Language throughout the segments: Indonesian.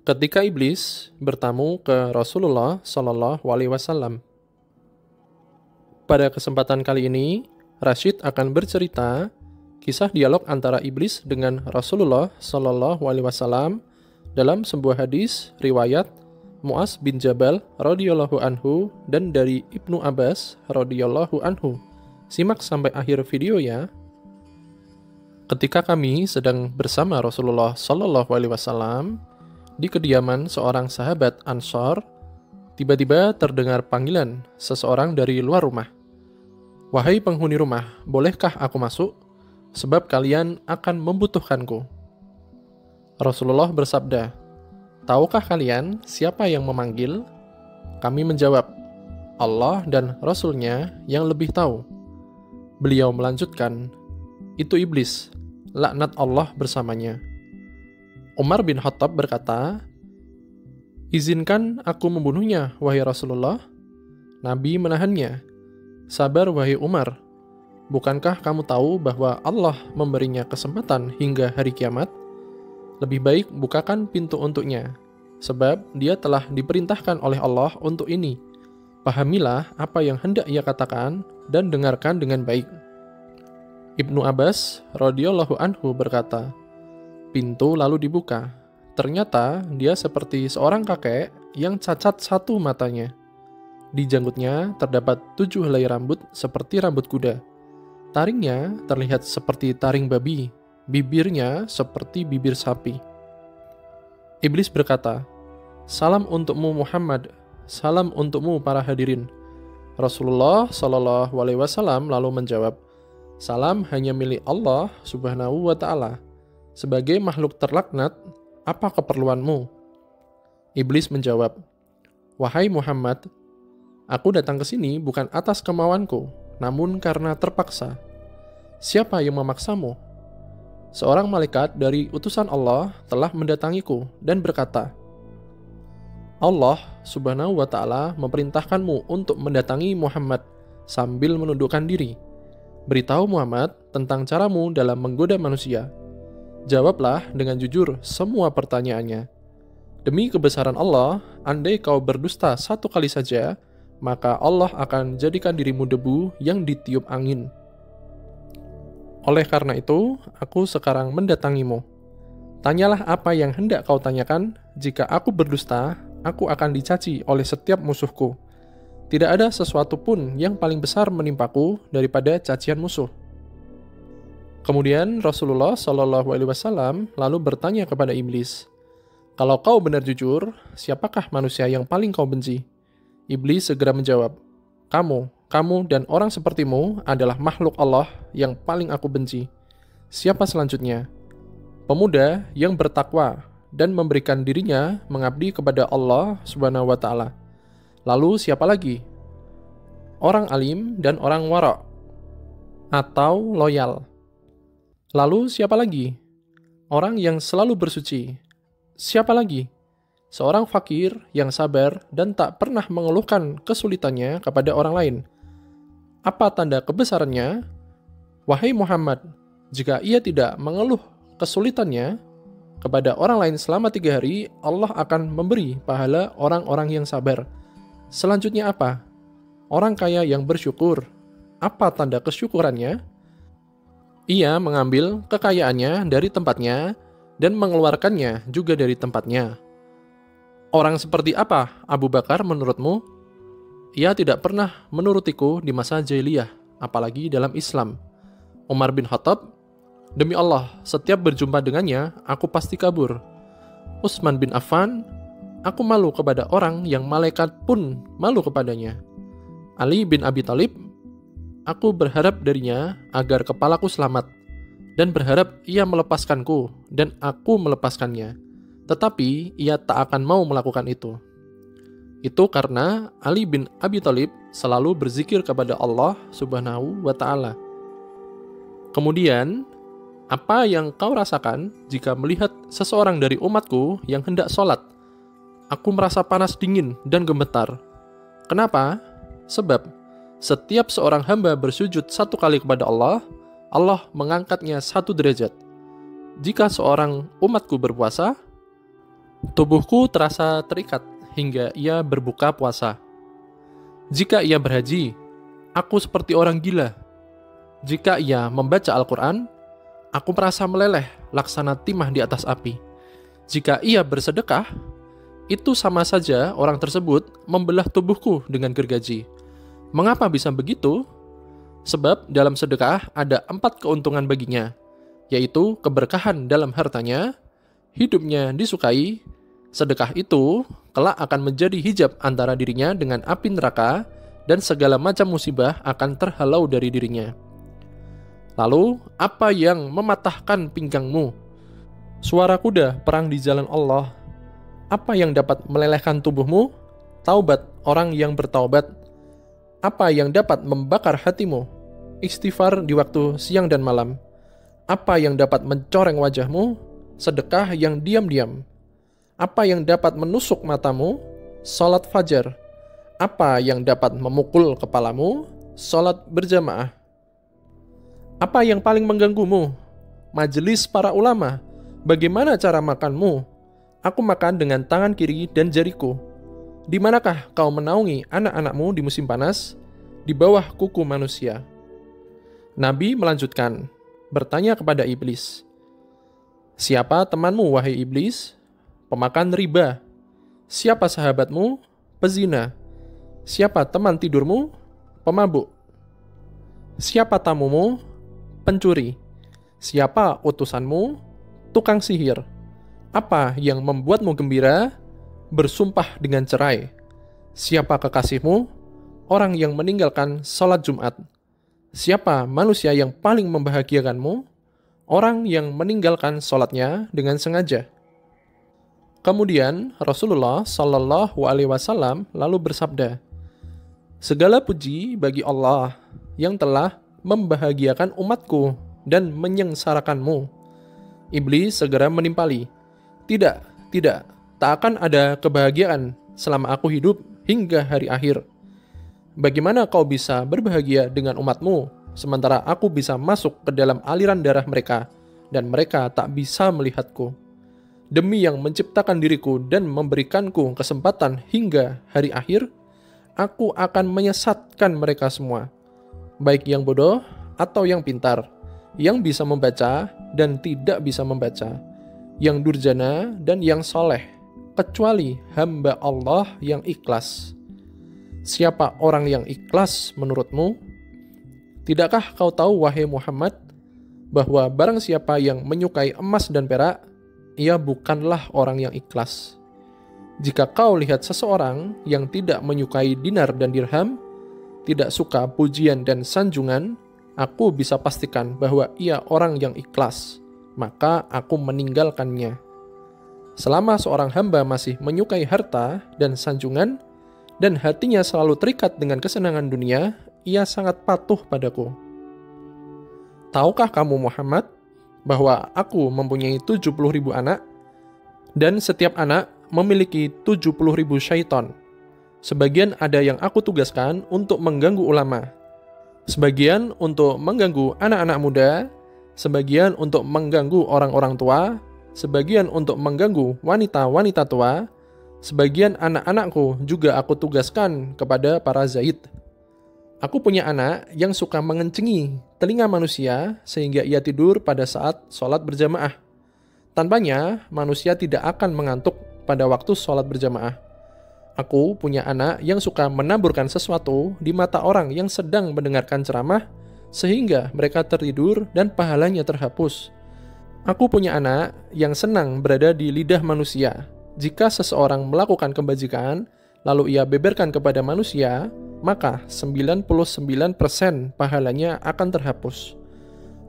Ketika iblis bertamu ke Rasulullah Shallallahu Alaihi Wasallam. Pada kesempatan kali ini, Rashid akan bercerita kisah dialog antara iblis dengan Rasulullah Shallallahu Alaihi Wasallam dalam sebuah hadis riwayat Mu'az bin Jabal radhiyallahu anhu dan dari Ibnu Abbas radhiyallahu anhu. Simak sampai akhir video ya. Ketika kami sedang bersama Rasulullah Shallallahu Alaihi Wasallam di kediaman seorang sahabat Ansor, tiba-tiba terdengar panggilan seseorang dari luar rumah. "Wahai penghuni rumah, bolehkah aku masuk? Sebab kalian akan membutuhkanku." Rasulullah bersabda, "Tahukah kalian siapa yang memanggil?" Kami menjawab, "Allah dan Rasul-Nya yang lebih tahu." Beliau melanjutkan, "Itu iblis, laknat Allah bersamanya." Umar bin Khattab berkata, "Izinkan aku membunuhnya, wahai Rasulullah." Nabi menahannya. "Sabar, wahai Umar. Bukankah kamu tahu bahwa Allah memberinya kesempatan hingga hari kiamat? Lebih baik bukakan pintu untuknya, sebab dia telah diperintahkan oleh Allah untuk ini. Pahamilah apa yang hendak ia katakan dan dengarkan dengan baik." Ibnu Abbas radhiyallahu anhu berkata, pintu lalu dibuka. Ternyata dia seperti seorang kakek yang cacat satu matanya. Di janggutnya terdapat 7 helai rambut seperti rambut kuda. Taringnya terlihat seperti taring babi, bibirnya seperti bibir sapi. Iblis berkata, "Salam untukmu Muhammad, salam untukmu para hadirin." Rasulullah Shallallahu Alaihi Wasallam lalu menjawab, "Salam hanya milik Allah Subhanahu wa Ta'ala. Sebagai makhluk terlaknat, apa keperluanmu?" Iblis menjawab, "Wahai Muhammad, aku datang ke sini bukan atas kemauanku, namun karena terpaksa." "Siapa yang memaksamu?" "Seorang malaikat dari utusan Allah telah mendatangiku dan berkata, Allah Subhanahu wa Ta'ala memerintahkanmu untuk mendatangi Muhammad sambil menundukkan diri. Beritahu Muhammad tentang caramu dalam menggoda manusia. Jawablah dengan jujur semua pertanyaannya. Demi kebesaran Allah, andai kau berdusta satu kali saja, maka Allah akan jadikan dirimu debu yang ditiup angin. Oleh karena itu, aku sekarang mendatangimu. Tanyalah apa yang hendak kau tanyakan. Jika aku berdusta, aku akan dicaci oleh setiap musuhku. Tidak ada sesuatu pun yang paling besar menimpaku daripada cacian musuh." Kemudian Rasulullah Shallallahu Alaihi Wasallam lalu bertanya kepada iblis, "Kalau kau benar jujur, siapakah manusia yang paling kau benci?" Iblis segera menjawab, Kamu dan orang sepertimu adalah makhluk Allah yang paling aku benci." "Siapa selanjutnya?" "Pemuda yang bertakwa dan memberikan dirinya mengabdi kepada Allah Subhanahu wa Ta'ala." "Lalu siapa lagi?" "Orang alim dan orang wara' atau loyal." "Lalu siapa lagi?" "Orang yang selalu bersuci." "Siapa lagi?" "Seorang fakir yang sabar dan tak pernah mengeluhkan kesulitannya kepada orang lain." "Apa tanda kebesarannya?" "Wahai Muhammad, jika ia tidak mengeluh kesulitannya kepada orang lain selama 3 hari, Allah akan memberi pahala orang-orang yang sabar." "Selanjutnya apa?" "Orang kaya yang bersyukur." "Apa tanda kesyukurannya?" "Ia mengambil kekayaannya dari tempatnya dan mengeluarkannya juga dari tempatnya." "Orang seperti apa Abu Bakar menurutmu?" "Ia tidak pernah menurutiku di masa jahiliyah, apalagi dalam Islam." Umar bin Khattab, "Demi Allah, setiap berjumpa dengannya, aku pasti kabur." Utsman bin Affan, "Aku malu kepada orang yang malaikat pun malu kepadanya." Ali bin Abi Thalib, "Aku berharap darinya agar kepalaku selamat, dan berharap ia melepaskanku, dan aku melepaskannya. Tetapi ia tak akan mau melakukan itu." Itu karena Ali bin Abi Thalib selalu berzikir kepada Allah Subhanahu wa Ta'ala. Kemudian, apa yang kau rasakan jika melihat seseorang dari umatku yang hendak sholat? "Aku merasa panas dingin dan gemetar." "Kenapa?" "Sebab setiap seorang hamba bersujud 1 kali kepada Allah, Allah mengangkatnya 1 derajat. Jika seorang umatku berpuasa, Tubuhku terasa terikat hingga ia berbuka puasa. Jika ia berhaji, aku seperti orang gila. Jika ia membaca Al-Quran, aku merasa meleleh laksana timah di atas api. Jika ia bersedekah, itu sama saja orang tersebut membelah tubuhku dengan gergaji. Mengapa bisa begitu? Sebab dalam sedekah ada 4 keuntungan baginya, yaitu keberkahan dalam hartanya, hidupnya disukai, sedekah itu kelak akan menjadi hijab antara dirinya dengan api neraka, dan segala macam musibah akan terhalau dari dirinya. Lalu, apa yang mematahkan pinggangmu? Suara kuda perang di jalan Allah. Apa yang dapat melelehkan tubuhmu? Taubat orang yang bertaubat. Apa yang dapat membakar hatimu? Istighfar di waktu siang dan malam. Apa yang dapat mencoreng wajahmu? Sedekah yang diam-diam. Apa yang dapat menusuk matamu? Salat fajar. Apa yang dapat memukul kepalamu? Salat berjamaah. Apa yang paling mengganggumu? Majelis para ulama. Bagaimana cara makanmu? Aku makan dengan tangan kiri dan jariku. Di manakah kau menaungi anak-anakmu di musim panas? Di bawah kuku manusia. Nabi melanjutkan, bertanya kepada iblis, siapa temanmu wahai iblis? Pemakan riba. Siapa sahabatmu? Pezina. Siapa teman tidurmu? Pemabuk. Siapa tamumu? Pencuri. Siapa utusanmu? Tukang sihir. Apa yang membuatmu gembira? Bersumpah dengan cerai. Siapa kekasihmu? Orang yang meninggalkan sholat Jumat. Siapa manusia yang paling membahagiakanmu? Orang yang meninggalkan sholatnya dengan sengaja. Kemudian Rasulullah Shallallahu Alaihi Wasallam lalu bersabda, segala puji bagi Allah yang telah membahagiakan umatku dan menyengsarakanmu. Iblis segera menimpali, tidak, tak akan ada kebahagiaan selama aku hidup hingga hari akhir. Bagaimana kau bisa berbahagia dengan umatmu, sementara aku bisa masuk ke dalam aliran darah mereka, dan mereka tak bisa melihatku? Demi yang menciptakan diriku dan memberikanku kesempatan hingga hari akhir, aku akan menyesatkan mereka semua, baik yang bodoh atau yang pintar, yang bisa membaca dan tidak bisa membaca, yang durjana dan yang soleh, kecuali hamba Allah yang ikhlas. Siapa orang yang ikhlas menurutmu? Tidakkah kau tahu, wahai Muhammad, bahwa barang siapa yang menyukai emas dan perak, ia bukanlah orang yang ikhlas. Jika kau lihat seseorang yang tidak menyukai dinar dan dirham, tidak suka pujian dan sanjungan, aku bisa pastikan bahwa ia orang yang ikhlas, maka aku meninggalkannya. Selama seorang hamba masih menyukai harta dan sanjungan, dan hatinya selalu terikat dengan kesenangan dunia, ia sangat patuh padaku. Tahukah kamu Muhammad, bahwa aku mempunyai 70.000 anak, dan setiap anak memiliki 70.000 syaitan. Sebagian ada yang aku tugaskan untuk mengganggu ulama, sebagian untuk mengganggu anak-anak muda, sebagian untuk mengganggu orang-orang tua, sebagian untuk mengganggu wanita-wanita tua, sebagian anak-anakku juga aku tugaskan kepada para zaid. Aku punya anak yang suka mengencengi telinga manusia sehingga ia tidur pada saat sholat berjamaah. Tanpanya, manusia tidak akan mengantuk pada waktu sholat berjamaah. Aku punya anak yang suka menaburkan sesuatu di mata orang yang sedang mendengarkan ceramah sehingga mereka tertidur dan pahalanya terhapus. Aku punya anak yang senang berada di lidah manusia. Jika seseorang melakukan kebajikan, lalu ia beberkan kepada manusia, maka 99% pahalanya akan terhapus.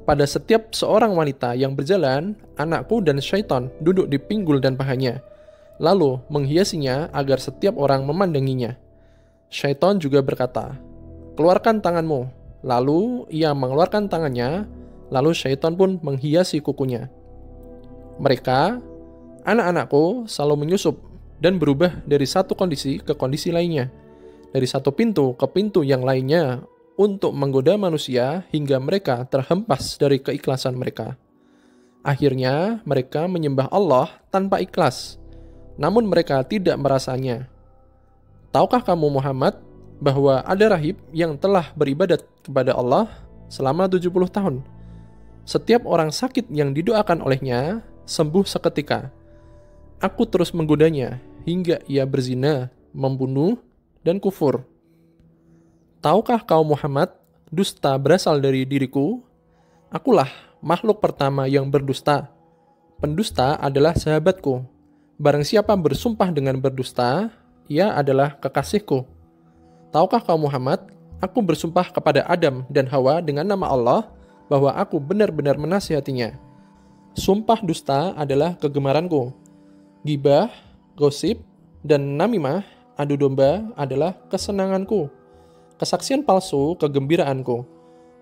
Pada setiap seorang wanita yang berjalan, anakku dan syaitan duduk di pinggul dan pahanya, lalu menghiasinya agar setiap orang memandanginya. Syaitan juga berkata, keluarkan tanganmu. Lalu ia mengeluarkan tangannya, lalu syaitan pun menghiasi kukunya. Mereka, anak-anakku, selalu menyusup dan berubah dari satu kondisi ke kondisi lainnya, dari satu pintu ke pintu yang lainnya, untuk menggoda manusia hingga mereka terhempas dari keikhlasan mereka. Akhirnya mereka menyembah Allah tanpa ikhlas. namun mereka tidak merasanya. Tahukah kamu Muhammad bahwa ada rahib yang telah beribadat kepada Allah selama 70 tahun? Setiap orang sakit yang didoakan olehnya sembuh seketika. Aku terus menggodanya hingga ia berzina, membunuh, dan kufur. Tahukah kau Muhammad, dusta berasal dari diriku? Akulah makhluk pertama yang berdusta. Pendusta adalah sahabatku. Barang siapa bersumpah dengan berdusta, ia adalah kekasihku. Tahukah kau Muhammad, aku bersumpah kepada Adam dan Hawa dengan nama Allah bahwa aku benar-benar menasihatinya. Sumpah dusta adalah kegemaranku. Gibah, gosip, dan namimah, adu domba adalah kesenanganku. Kesaksian palsu, kegembiraanku.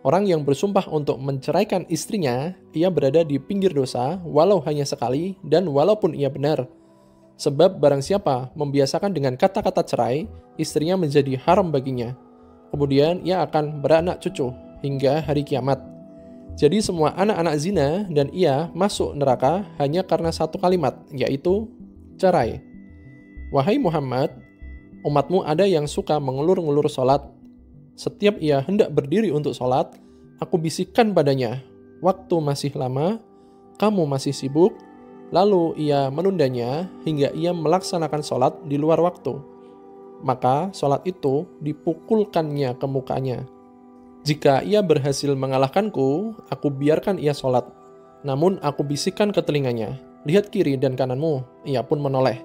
Orang yang bersumpah untuk menceraikan istrinya, ia berada di pinggir dosa, walau hanya sekali, dan walaupun ia benar. Sebab barang siapa membiasakan dengan kata-kata cerai, istrinya menjadi haram baginya. Kemudian ia akan beranak cucu, hingga hari kiamat. Jadi semua anak-anak zina dan ia masuk neraka hanya karena satu kalimat, yaitu cerai. Wahai Muhammad, umatmu ada yang suka mengulur-ngulur sholat. Setiap ia hendak berdiri untuk sholat, aku bisikkan padanya, waktu masih lama, kamu masih sibuk, lalu ia menundanya hingga ia melaksanakan sholat di luar waktu. Maka sholat itu dipukulkannya ke mukanya. Jika ia berhasil mengalahkanku, aku biarkan ia sholat. Namun aku bisikkan ke telinganya, lihat kiri dan kananmu, ia pun menoleh.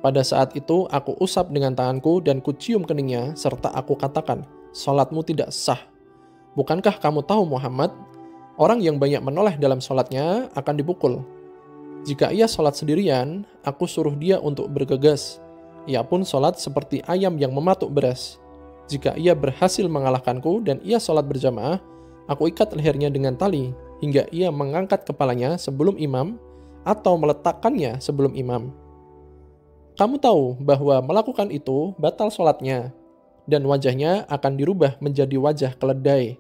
Pada saat itu aku usap dengan tanganku dan kucium keningnya, serta aku katakan, sholatmu tidak sah. Bukankah kamu tahu Muhammad, orang yang banyak menoleh dalam sholatnya akan dipukul. Jika ia sholat sendirian, aku suruh dia untuk bergegas. Ia pun sholat seperti ayam yang mematuk beras. Jika ia berhasil mengalahkanku dan ia sholat berjamaah, aku ikat lehernya dengan tali, hingga ia mengangkat kepalanya sebelum imam, atau meletakkannya sebelum imam. Kamu tahu bahwa melakukan itu batal sholatnya, dan wajahnya akan dirubah menjadi wajah keledai.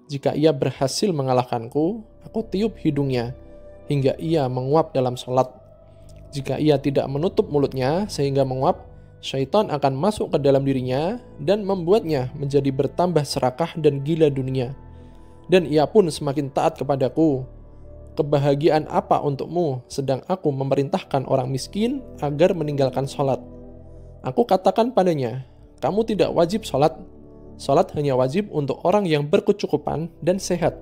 Jika ia berhasil mengalahkanku, aku tiup hidungnya, hingga ia menguap dalam sholat. Jika ia tidak menutup mulutnya sehingga menguap, syaitan akan masuk ke dalam dirinya dan membuatnya menjadi bertambah serakah dan gila dunia. Dan ia pun semakin taat kepadaku. Kebahagiaan apa untukmu, sedang aku memerintahkan orang miskin agar meninggalkan sholat? Aku katakan padanya, kamu tidak wajib sholat. Sholat hanya wajib untuk orang yang berkecukupan dan sehat.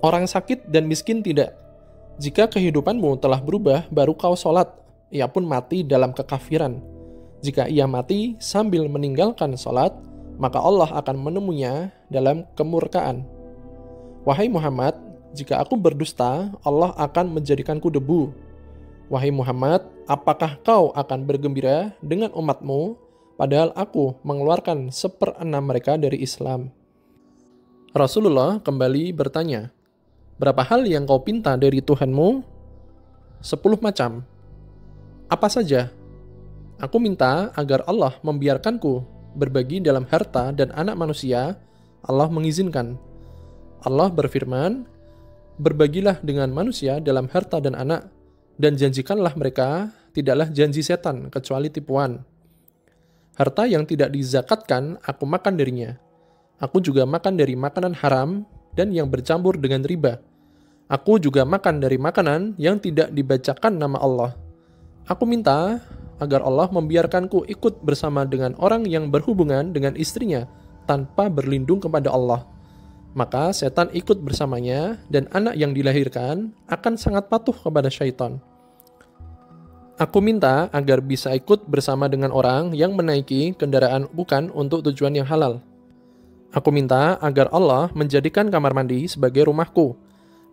Orang sakit dan miskin tidak. Jika kehidupanmu telah berubah, baru kau sholat. Ia pun mati dalam kekafiran. Jika ia mati sambil meninggalkan sholat, maka Allah akan menemuinya dalam kemurkaan. Wahai Muhammad, jika aku berdusta, Allah akan menjadikanku debu. Wahai Muhammad, apakah kau akan bergembira dengan umatmu, padahal aku mengeluarkan 1/6 mereka dari Islam? Rasulullah kembali bertanya, berapa hal yang kau pinta dari Tuhanmu? 10 macam. Apa saja? Aku minta agar Allah membiarkanku berbagi dalam harta dan anak manusia. Allah mengizinkan. Allah berfirman, berbagilah dengan manusia dalam harta dan anak, dan janjikanlah mereka, tidaklah janji setan kecuali tipuan. Harta yang tidak dizakatkan, aku makan darinya. Aku juga makan dari makanan haram dan yang bercampur dengan riba. Aku juga makan dari makanan yang tidak dibacakan nama Allah. Aku minta agar Allah membiarkanku ikut bersama dengan orang yang berhubungan dengan istrinya tanpa berlindung kepada Allah. Maka setan ikut bersamanya dan anak yang dilahirkan akan sangat patuh kepada syaitan. Aku minta agar bisa ikut bersama dengan orang yang menaiki kendaraan bukan untuk tujuan yang halal. Aku minta agar Allah menjadikan kamar mandi sebagai rumahku.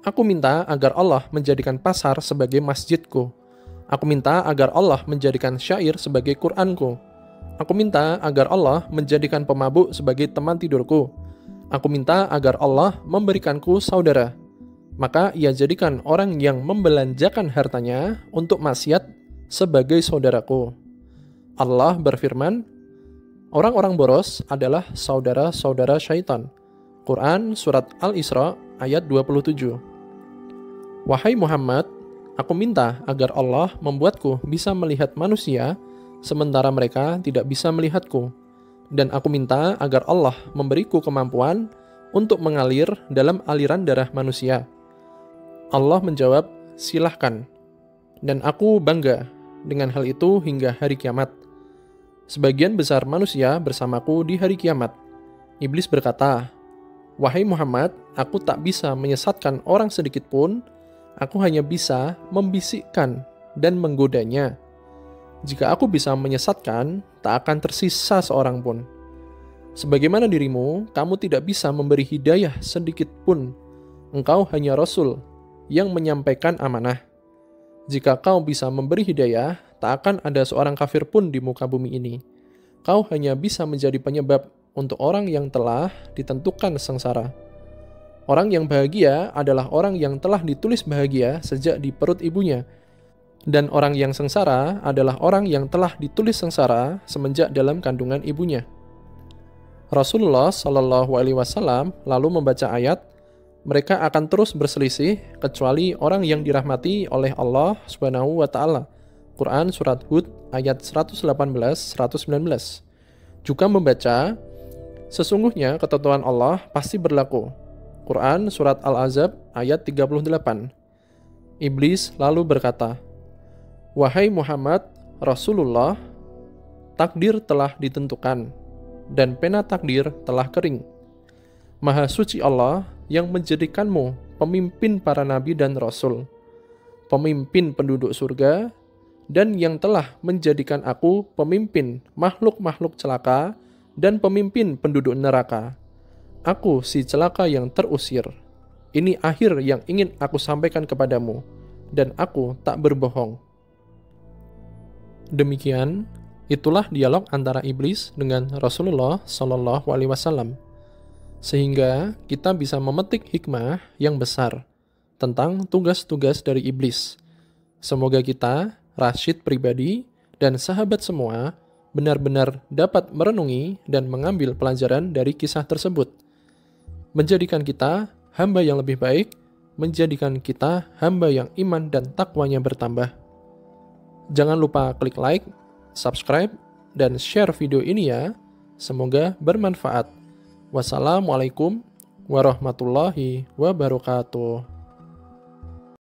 Aku minta agar Allah menjadikan pasar sebagai masjidku. Aku minta agar Allah menjadikan syair sebagai Qur'anku. Aku minta agar Allah menjadikan pemabuk sebagai teman tidurku. Aku minta agar Allah memberikanku saudara. Maka ia jadikan orang yang membelanjakan hartanya untuk maksiat sebagai saudaraku. Allah berfirman, orang-orang boros adalah saudara-saudara syaitan. Quran Surat Al-Isra ayat 27. Wahai Muhammad, Aku minta agar Allah membuatku bisa melihat manusia, sementara mereka tidak bisa melihatku. Dan aku minta agar Allah memberiku kemampuan untuk mengalir dalam aliran darah manusia. Allah menjawab, silahkan. Dan aku bangga dengan hal itu hingga hari kiamat. Sebagian besar manusia bersamaku di hari kiamat. Iblis berkata, wahai Muhammad, aku tak bisa menyesatkan orang sedikit pun, aku hanya bisa membisikkan dan menggodanya. Jika aku bisa menyesatkan, tak akan tersisa seorang pun. Sebagaimana dirimu, kamu tidak bisa memberi hidayah sedikit pun. Engkau hanya Rasul yang menyampaikan amanah. Jika kau bisa memberi hidayah, tak akan ada seorang kafir pun di muka bumi ini. Kau hanya bisa menjadi penyebab untuk orang yang telah ditentukan sengsara. Orang yang bahagia adalah orang yang telah ditulis bahagia sejak di perut ibunya. Dan orang yang sengsara adalah orang yang telah ditulis sengsara semenjak dalam kandungan ibunya. Rasulullah Shallallahu Alaihi Wasallam lalu membaca ayat, mereka akan terus berselisih kecuali orang yang dirahmati oleh Allah Subhanahu wa Ta'ala. Quran Surat Hud ayat 118-119. Juga membaca, sesungguhnya ketentuan Allah pasti berlaku. Quran Surat Al-Ahzab ayat 38. Iblis lalu berkata, wahai Muhammad, Rasulullah, takdir telah ditentukan, dan pena takdir telah kering. Maha suci Allah yang menjadikanmu pemimpin para nabi dan rasul, pemimpin penduduk surga, dan yang telah menjadikan aku pemimpin makhluk-makhluk celaka dan pemimpin penduduk neraka. Aku si celaka yang terusir. Ini akhir yang ingin aku sampaikan kepadamu, dan aku tak berbohong. Demikian, itulah dialog antara iblis dengan Rasulullah Shallallahu Alaihi Wasallam. Sehingga kita bisa memetik hikmah yang besar tentang tugas-tugas dari iblis. Semoga kita, Rashid pribadi, dan sahabat semua benar-benar dapat merenungi dan mengambil pelajaran dari kisah tersebut. Menjadikan kita hamba yang lebih baik, menjadikan kita hamba yang iman dan takwanya bertambah. Jangan lupa klik like, subscribe, dan share video ini ya. Semoga bermanfaat. Wassalamualaikum warahmatullahi wabarakatuh.